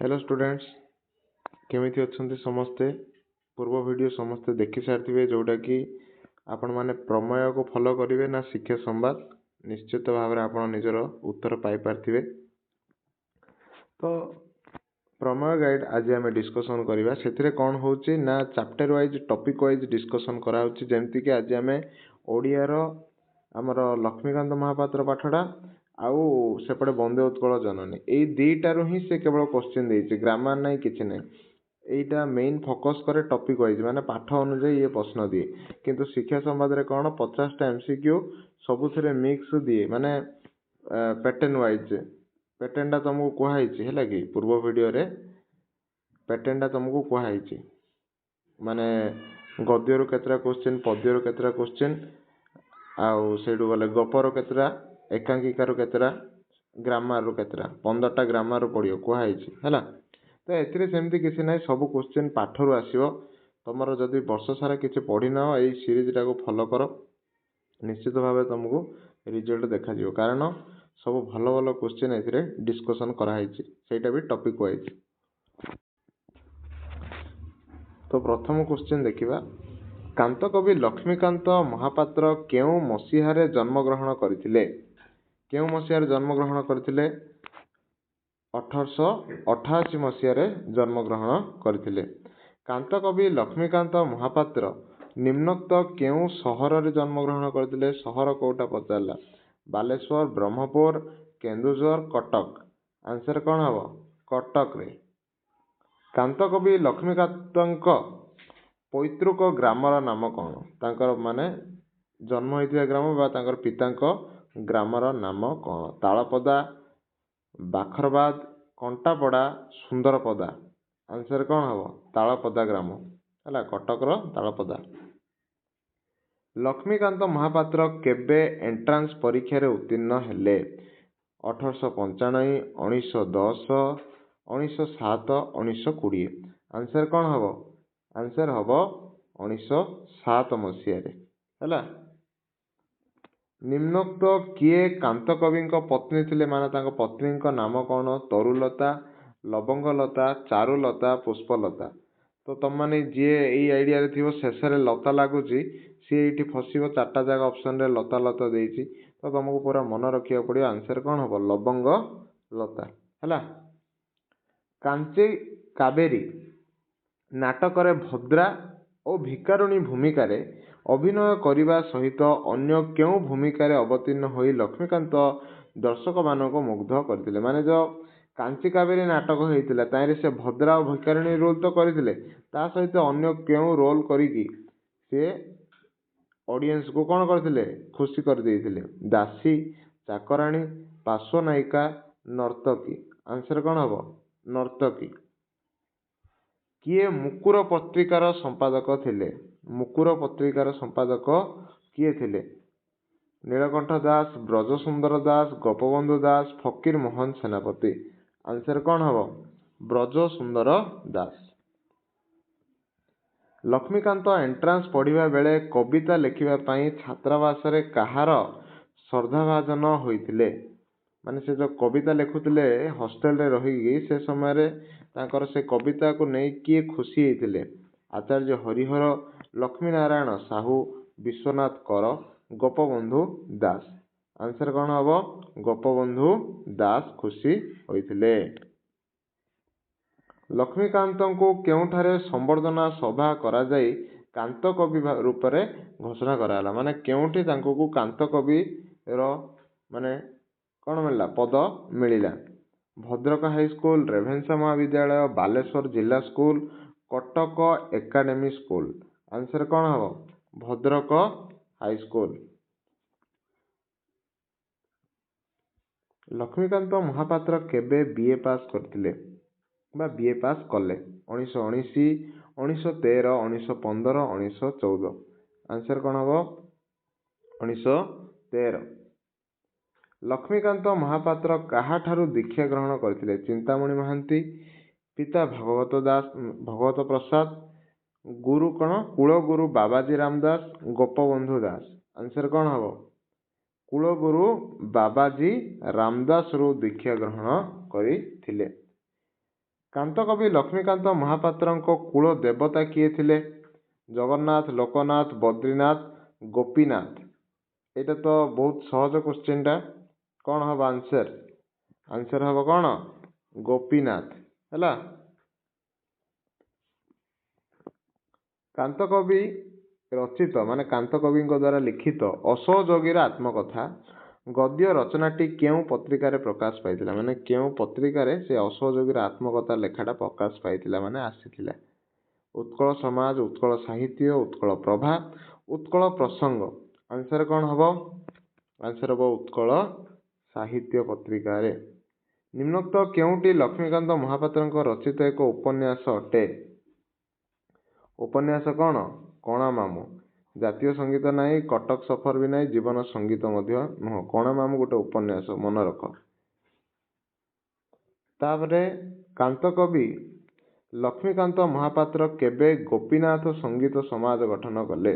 Hello students केमिति अछंती समस्ते पूर्व वीडियो समस्ते देखि सारथिबे जोटा कि आपण माने प्रमेय को फॉलो करिवे ना शिक्षा संवाद निश्चित भाव में आपण निजर उत्तर पाई पारथिबे। तो प्रमेय गाइड आज आम डिस्कसन करवा से कौन होची ना chapter wise topic wise discussion करा होची जेमति कि आज आम ओडिया रो हमर लक्ष्मीकांत महापात्र पाठटा आउ सेपटे बंदे उत्कल जननी यही दुईटारू ही से केवल क्वेश्चन देछि ग्रामर ना किछि नै एटा मेन फोकस करे टॉपिक वाइज माने पाठ अनुसार ये प्रश्न दिए किंतु शिक्षा संवाद रे कोन 50 टा एमसीक्यू सबुथिरे मिक्स दिए माने पैटर्न वाइज पैटर्न टा तुमको कुहाइछि हैला कि पूर्व वीडियो रे पैटर्न टा तुमको कुहाइछि माने गद्य रो केतरा क्वेश्चन पद्य रो केतरा क्वेश्चन आउ सेडु गले गपर केतरा एकांकिका रो केतरा ग्रामर रो केतरा 15टा ग्रामर रो पडियो कुहाइछि हैला। तो एथिरे सेमति किछि नै सब क्वेश्चन पाठ रो आसीबो तमरो जदी वर्ष सारा किछि पढि न एई सीरीज टा को फॉलो करो निश्चित भाबे तुमको रिजल्ट देखा जिवो कारण सब भलो भलो क्वेश्चन एथिरे डिस्कशन करा हैछि सेटा भी टॉपिक वाइज। तो प्रथम क्वेश्चन देखिबा कांत कवि लक्ष्मीकांत महापात्र केउ मसीहारे जन्म ग्रहण करथिले केउ मसीहारे जन्म ग्रहण करथिले 1888 मसीहारे जन्म ग्रहण करथिले। कांत कवि लक्ष्मीकांत महापात्र निम्नोक्त केउ सहर रे जन्म ग्रहण करथिले सहर कोटा पचारला बालेश्वर ब्रह्मपुर केन्दुझर कटक आंसर कोन हबो कटक रे। कांत कवि लक्ष्मीकांतଙ୍କ पैतृक ग्रामर नाम कोन तांकर माने जन्म होइथिया ग्राम बा तांकर पिताଙ୍କ ग्रामर नाम कोन तालपदा बाखरबाद कंटापड़ा सुंदरपदा आंसर कोन हबो तालपदा ग्राम हला कटक रो तालपदा। लक्ष्मीकांत महापात्र केबे एंट्रांस परीक्षा रे उत्तीर्ण हेले 1895 1910 1907 1920 आंसर कोन हबो आंसर हबो 1907 मसीहा रे हला। निम्नोक्त किए कांत कविଙ୍କ पत्नी थिले माने तांको पत्नीଙ୍କ नाम कोन तरुलता लवंगलता चारुलता पुष्पलता। तो तुम माने जे एई आइडिया रे थिवो शेष रे लता लागुची सी एठी फसिबो चारटा जागा ऑप्शन रे लता लता देइची तो तुमको पूरा मन रखिया पड़ियो आंसर कोन हबो लवंग लता हला। कांची कावेरी नाटक रे भद्रा और भिकारुणी भूमिका रे अभिनय करिबा सहित अन्य केउ भूमिका रे अवतीर्ण होई लक्ष्मीकांत दर्शक मानको मुग्ध करथिले माने जो कांची कावेरी नाटक होइतिला ताइरे से भद्रा और भिकारुणी रोल तो करथिले ता सहित अन्य केउ रोल करिकि से ऑडियंस को कोन करथिले खुशी कर देइथिले दासी चाकराणी पार्श्वनायिका नर्तकी आंसर कोन हबो नर्तकी। किए मुकुर पत्रिकार संपादक थिले मुकुर पत्रिकार संपादक किए थिले नीलकंठ दास ब्रजसुंदर दास गोपबंधु दास फकीर मोहन सेनापति आंसर कोन हबो ब्रजसुंदर दास। लक्ष्मीकांत एंट्रांस पढ़िबा बेले कविता लिखिबा पई छात्रावास रे कहार श्रद्धाभाजन होइथिले माने से जो कविता लिखुथिले हॉस्टल रे रही से समय रे तांकर से कविता को नहीं किए खुशी होइथिले आचार्य हरिहर लक्ष्मी नारायण साहू विश्वनाथ कर गोपबंधु दास आंसर कोन हबो गोपबंधु दास खुशी होइथिले। लक्ष्मीकांत को केउठारे संबर्धना सभा करा जाई कांत कवि रूप रे घोषणा कराला माने केउठी तांको को कांत कवि रो माने कोन मिलला पद मिलिला भद्रक हाई स्कूल रेभेन्सा महाविद्यालय बालेश्वर जिला school Cuttack academy school answer कोन हबो भद्रक हाई स्कूल। लक्ष्मीकांत महापात्र केबे बीए पास करथिले बा बीए पास कले 1919 1913 1915 1914 आंसर कोन हबो 1913। लक्ष्मीकांत महापात्र काहा ठारू दीक्षा ग्रहण करथिले चिंतामणि महांती पिता भगवत प्रसाद गुरु कोन कुलगुरु बाबाजी रामदास गोपबंधु दास आंसर कोन हबो କାନ୍ତକବି ଲକ୍ଷ୍ମୀକାନ୍ତ ମହାପାତ୍ରଙ୍କ କୁଳ ଦେବତା କିଏ ଥିଲେ? ଜଗନ୍ନାଥ, ଲୋକନାଥ, ବଦ୍ରିନାଥ, ଗୋପୀନାଥ। ଏଇଟା ତ ବହୁତ ସହଜ କ୍ୱେଶ୍ଚିନ୍ଟା। କ'ଣ ହେବ ଆନ୍ସର? ଆନ୍ସର ହେବ କ'ଣ? ଗୋପୀନାଥ। ହେଲା। କାନ୍ତକବି ରଚିତ ମାନେ କାନ୍ତକବିଙ୍କ ଦ୍ୱାରା ଲିଖିତ ଅସହଯୋଗୀର ଆତ୍ମକଥା ଗଦ୍ୟ ରଚନାଟି କେଉଁ ପତ୍ରିକାରେ ପ୍ରକାଶ ପାଇଥିଲା? ମାନେ କେଉଁ ପତ୍ରିକାରେ ସେ ଅସହଯୋଗୀର ଆତ୍ମକଥା ଲେଖାଟା ପ୍ରକାଶ ପାଇଥିଲା ମାନେ ଆସିଥିଲା? ଉତ୍କଳ ସମାଜ, ଉତ୍କଳ ସାହିତ୍ୟ, ଉତ୍କଳ ପ୍ରଭା, ଉତ୍କଳ ପ୍ରସଙ୍ଗ। ଆନ୍ସର କ'ଣ ହେବ? ଆନ୍ସର ହେବ ଉତ୍କଳ ସାହିତ୍ୟ ପତ୍ରିକାରେ। ନିମ୍ନୋକ୍ତ କେଉଁଟି ଲକ୍ଷ୍ମୀକାନ୍ତ ମହାପାତ୍ରଙ୍କ ରଚିତ ଏକ ଉପନ୍ୟାସ ଅଟେ? ଉପନ୍ୟାସ କ'ଣ? କଣା ମାମୁଁ। ଜାତୀୟ ସଙ୍ଗୀତ ନାହିଁ, କଟକ ସଫର ବି ନାହିଁ, ଜୀବନ ସଙ୍ଗୀତ ମଧ୍ୟ ନୁହଁ। କଣା ମାମୁଁ ଗୋଟେ ଉପନ୍ୟାସ, ମନେ ରଖ। ତାପରେ କାନ୍ତକବି ଲକ୍ଷ୍ମୀକାନ୍ତ ମହାପାତ୍ର କେବେ ଗୋପୀନାଥ ସଙ୍ଗୀତ ସମାଜ ଗଠନ କଲେ?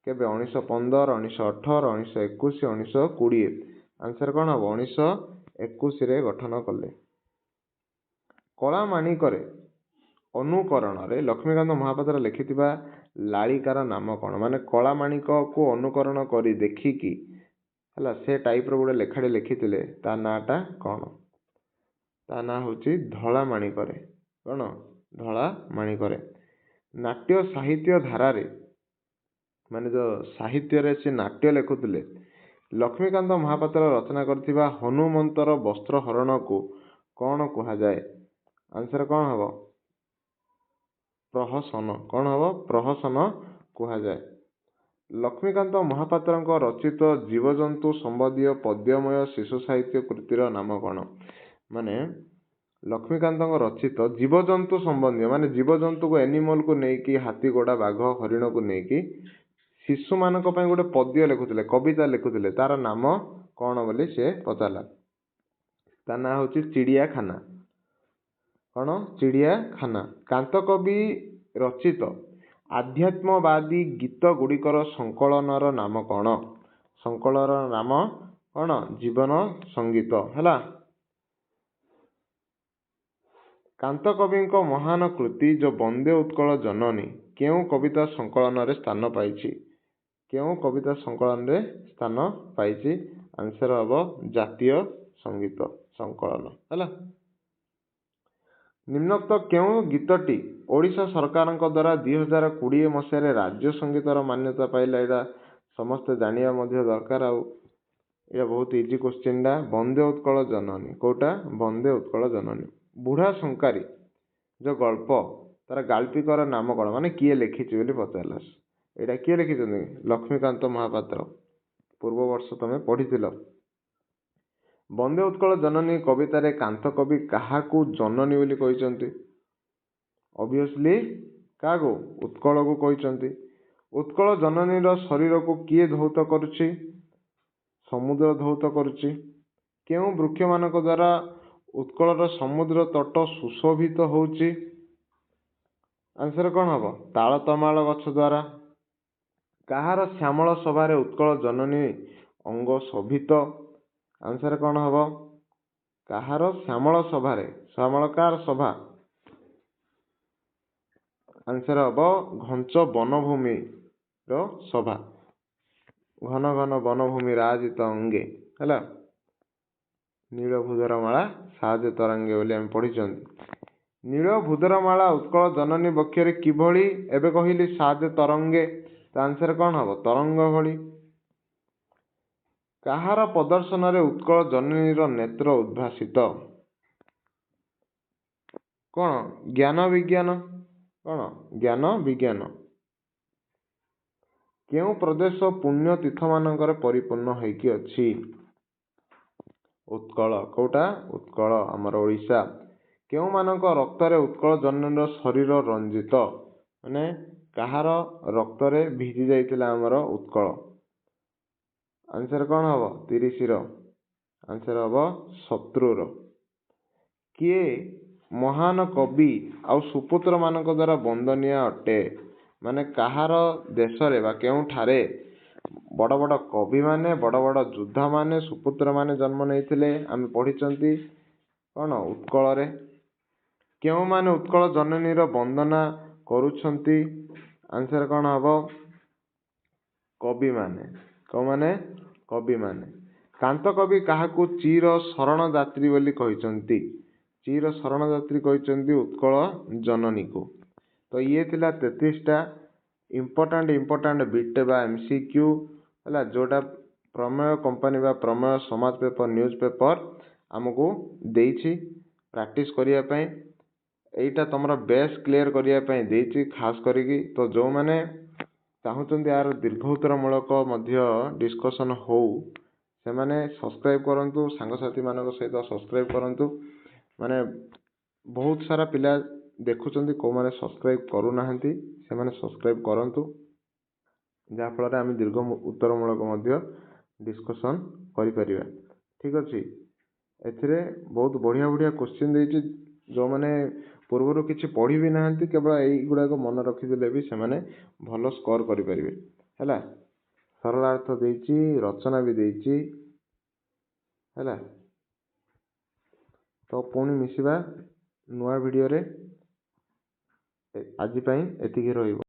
କେବେ? 1915, 1918, 1921, 1920। ଆନ୍ସର କ'ଣ ହେବ? 1921ରେ ଗଠନ କଲେ। କଳାମାଣିକରେ ଅନୁକରଣରେ ଲକ୍ଷ୍ମୀକାନ୍ତ ମହାପାତ୍ର ଲେଖିଥିବା ଲାଳିକାର ନାମ କ'ଣ? ମାନେ କଳାମାଣିକକୁ ଅନୁକରଣ କରି ଦେଖିକି ହେଲା ସେ ଟାଇପ୍ର ଗୋଟେ ଲେଖାଟେ ଲେଖିଥିଲେ, ତା ନାଁଟା କ'ଣ? ତା ନାଁ ହେଉଛି ଧଳା ମାଣିକରେ। କ'ଣ? ଧଳା ମାଣିକରେ। ନାଟ୍ୟ ସାହିତ୍ୟ ଧାରାରେ ମାନେ ଯେଉଁ ସାହିତ୍ୟରେ ସେ ନାଟ୍ୟ ଲେଖୁଥିଲେ, ଲକ୍ଷ୍ମୀକାନ୍ତ ମହାପାତ୍ର ରଚନା କରିଥିବା ହନୁମନ୍ତର ବସ୍ତ୍ରହରଣକୁ କ'ଣ କୁହାଯାଏ? ଆନ୍ସର କ'ଣ ହେବ? ପ୍ରହସନ। କ'ଣ ହେବ? ପ୍ରହସନ କୁହାଯାଏ। ଲକ୍ଷ୍ମୀକାନ୍ତ ମହାପାତ୍ରଙ୍କ ରଚିତ ଜୀବଜନ୍ତୁ ସମ୍ବନ୍ଧୀୟ ପଦ୍ୟମୟ ଶିଶୁ ସାହିତ୍ୟ କୃତିର ନାମ କ'ଣ? ମାନେ ଲକ୍ଷ୍ମୀକାନ୍ତଙ୍କ ରଚିତ ଜୀବଜନ୍ତୁ ସମ୍ବନ୍ଧୀୟ ମାନେ ଜୀବଜନ୍ତୁକୁ ଏନିମଲକୁ ନେଇକି ହାତୀ, ଘୋଡ଼ା, ବାଘ, ହରିଣକୁ ନେଇକି ଶିଶୁମାନଙ୍କ ପାଇଁ ଗୋଟେ ପଦ୍ୟ ଲେଖୁଥିଲେ, କବିତା ଲେଖୁଥିଲେ, ତାର ନାମ କ'ଣ ବୋଲି ସେ ପଚାରିଲା। ତା ନାଁ ହେଉଛି ଚିଡ଼ିଆଖାନା। କ'ଣ? ଚିଡ଼ିଆଖାନା। କାନ୍ତକବି ରଚିତ ଆଧ୍ୟାତ୍ମବାଦୀ ଗୀତ ଗୁଡ଼ିକର ସଂକଳନର ନାମ କ'ଣ? ସଂକଳନର ନାମ କ'ଣ? ଜୀବନ ସଙ୍ଗୀତ। ହେଲା। କାନ୍ତକବିଙ୍କ ମହାନ କୃତି ଯେଉଁ ବନ୍ଦେ ଉତ୍କଳ ଜନନୀ କେଉଁ କବିତା ସଂକଳନରେ ସ୍ଥାନ ପାଇଛି? କେଉଁ କବିତା ସଂକଳନରେ ସ୍ଥାନ ପାଇଛି? ଆନ୍ସର ହେବ ଜାତୀୟ ସଙ୍ଗୀତ ସଂକଳନ। ହେଲା। ନିମ୍ନୋକ୍ତ କେଉଁ ଗୀତଟି ଓଡ଼ିଶା ସରକାରଙ୍କ ଦ୍ୱାରା 2020 ମସିହାରେ ରାଜ୍ୟ ସଙ୍ଗୀତର ମାନ୍ୟତା ପାଇଲା? ଏଇଟା ସମସ୍ତେ ଜାଣିବା ମଧ୍ୟ ଦରକାର। ଆଉ ଏଇଟା ବହୁତ ଇଜି କ୍ୱେଶ୍ଚିନ୍ଟା। ବନ୍ଦେ ଉତ୍କଳ ଜନନୀ। କେଉଁଟା? ବନ୍ଦେ ଉତ୍କଳ ଜନନୀ। ବୁଢ଼ା ଶଙ୍କାରୀ ଯେଉଁ ଗଳ୍ପ ତାର ଗାଳ୍ପିକର ନାମ କ'ଣ? ମାନେ କିଏ ଲେଖିଛି ବୋଲି ପଚାରିଲା। ଏଇଟା କିଏ ଲେଖିଛନ୍ତି? ଲକ୍ଷ୍ମୀକାନ୍ତ ମହାପାତ୍ର। ପୂର୍ବ ବର୍ଷ ତମେ ପଢ଼ିଥିଲ। ବନ୍ଦେ ଉତ୍କଳ ଜନନୀ କବିତାରେ କାନ୍ତକବି କାହାକୁ ଜନନୀ ବୋଲି କହିଛନ୍ତି? ଅବଭିୟସଲି କାହାକୁ? ଉତ୍କଳକୁ କହିଛନ୍ତି। ଉତ୍କଳ ଜନନୀର ଶରୀରକୁ କିଏ ଧୌତ କରୁଛି? ସମୁଦ୍ର ଧୌତ କରୁଛି। କେଉଁ ବୃକ୍ଷମାନଙ୍କ ଦ୍ୱାରା ଉତ୍କଳର ସମୁଦ୍ର ତଟ ସୁଶୋଭିତ ହେଉଛି? ଆନ୍ସର କ'ଣ ହେବ? ତାଳ ତମାଳ ଗଛ ଦ୍ୱାରା। କାହାର ଶ୍ୟାମଳ ସଭାରେ ଉତ୍କଳ ଜନନୀ ଅଙ୍ଗ ଶୋଭିତ? ଆନ୍ସର କ'ଣ ହେବ? କାହାର ଶ୍ୟାମଳ ସଭାରେ? ଶ୍ୟାମଳ କାହାର ସଭା? ଆନ୍ସର ହେବ ଘଞ୍ଚ ବନଭୂମିର ସଭା। ଘନ ଘନ ବନଭୂମି ରାଜିତ ଅଙ୍ଗେ। ହେଲା। ନୀଳଭୂଧରମାଳା ସାହାଯ୍ୟ ତରଙ୍ଗେ ବୋଲି ଆମେ ପଢ଼ିଛନ୍ତି। ନୀଳଭୂଧରମାଳା ଉତ୍କଳ ଜନନୀ ବକ୍ଷରେ କିଭଳି? ଏବେ କହିଲି ସାହାଯ୍ୟ ତରଙ୍ଗେ। ତ ଆନ୍ସର କ'ଣ ହେବ? ତରଙ୍ଗ ଭଳି। କାହାର ପ୍ରଦର୍ଶନରେ ଉତ୍କଳ ଜନନୀର ନେତ୍ର ଉଦ୍ଭାସିତ? କ'ଣ? ଜ୍ଞାନ ବିଜ୍ଞାନ। କ'ଣ? ଜ୍ଞାନ ବିଜ୍ଞାନ। କେଉଁ ପ୍ରଦେଶ ପୁଣ୍ୟ ତୀର୍ଥମାନଙ୍କରେ ପରିପୂର୍ଣ୍ଣ ହେଇକି ଅଛି? ଉତ୍କଳ। କେଉଁଟା? ଉତ୍କଳ ଆମର ଓଡ଼ିଶା। କେଉଁମାନଙ୍କ ରକ୍ତରେ ଉତ୍କଳ ଜନନୀର ଶରୀର ରଞ୍ଜିତ? ମାନେ କାହାର ରକ୍ତରେ ଭିଜି ଯାଇଥିଲା ଆମର ଉତ୍କଳ? ଆନ୍ସର କ'ଣ ହେବ? 30ର। ଆନ୍ସର ହେବ ଶତ୍ରୁର। କିଏ ମହାନ କବି ଆଉ ସୁପୁତ୍ରମାନଙ୍କ ଦ୍ୱାରା ବନ୍ଦନୀୟ ଅଟେ? ମାନେ କାହାର ଦେଶରେ ବା କେଉଁଠାରେ ବଡ଼ ବଡ଼ କବିମାନେ, ବଡ଼ ବଡ଼ ଯୋଦ୍ଧାମାନେ, ସୁପୁତ୍ରମାନେ ଜନ୍ମ ନେଇଥିଲେ? ଆମେ ପଢ଼ିଛନ୍ତି କ'ଣ? ଉତ୍କଳରେ। କେଉଁମାନେ ଉତ୍କଳ ଜନନୀର ବନ୍ଦନା କରୁଛନ୍ତି? ଆନ୍ସର କ'ଣ ହବ? କବିମାନେ। କେଉଁମାନେ? କବିମାନେ। କାନ୍ତ କବି କାହାକୁ ଚିର ଶରଣ ଯାତ୍ରୀ ବୋଲି କହିଛନ୍ତି? ଚିର ଶରଣ ଯାତ୍ରୀ କହିଛନ୍ତି ଉତ୍କଳ ଜନନୀକୁ। ତ ଇଏ ଥିଲା 33ଟା ଇମ୍ପୋର୍ଟାଣ୍ଟ ବିଟ୍ ବା MCQ ହେଲା, ଯେଉଁଟା ପ୍ରମେୟ କମ୍ପାନୀ ବା ପ୍ରମେୟ ସମାଜ ପେପର ନ୍ୟୁଜ୍ ପେପର ଆମକୁ ଦେଇଛି ପ୍ରାକ୍ଟିସ୍ କରିବା ପାଇଁ। ଏଇଟା ତୁମର ବେସ୍ କ୍ଲିୟର କରିବା ପାଇଁ ଦେଇଛି ଖାସ କରିକି। ତ ଯେଉଁମାନେ ଚାହୁଁଛନ୍ତି ଏହାର ଦୀର୍ଘ ଉତ୍ତରମୂଳକ ମଧ୍ୟ ଡିସ୍କସନ୍ ହଉ, ସେମାନେ ସବସ୍କ୍ରାଇବ୍ କରନ୍ତୁ, ସାଙ୍ଗସାଥିମାନଙ୍କ ସହିତ ସବସ୍କ୍ରାଇବ୍ କରନ୍ତୁ। ମାନେ ବହୁତ ସାରା ପିଲା ଦେଖୁଛନ୍ତି, କେଉଁମାନେ ସବସ୍କ୍ରାଇବ୍ କରୁନାହାନ୍ତି, ସେମାନେ ସବସ୍କ୍ରାଇବ୍ କରନ୍ତୁ, ଯାହାଫଳରେ ଆମେ ଦୀର୍ଘ ଉତ୍ତରମୂଳକ ମଧ୍ୟ ଡିସ୍କସନ୍ କରିପାରିବା। ଠିକ୍ ଅଛି। ଏଥିରେ ବହୁତ ବଢ଼ିଆ ବଢ଼ିଆ କୋଶ୍ଚିନ୍ ଦେଇଛି। ଯେଉଁମାନେ ପୂର୍ବରୁ କିଛି ପଢ଼ି ବି ନାହାନ୍ତି, କେବଳ ଏଇଗୁଡ଼ାକ ମନେ ରଖିଦେଲେ ବି ସେମାନେ ଭଲ ସ୍କୋର କରିପାରିବେ ହେଲା। ସରଳାର୍ଥ ଦେଇଛି, ରଚନା ବି ଦେଇଛି ହେଲା। ତ ପୁଣି ମିଶିବା ନୂଆ ଭିଡ଼ିଓରେ। ଆଜି ପାଇଁ ଏତିକି ରହିବ।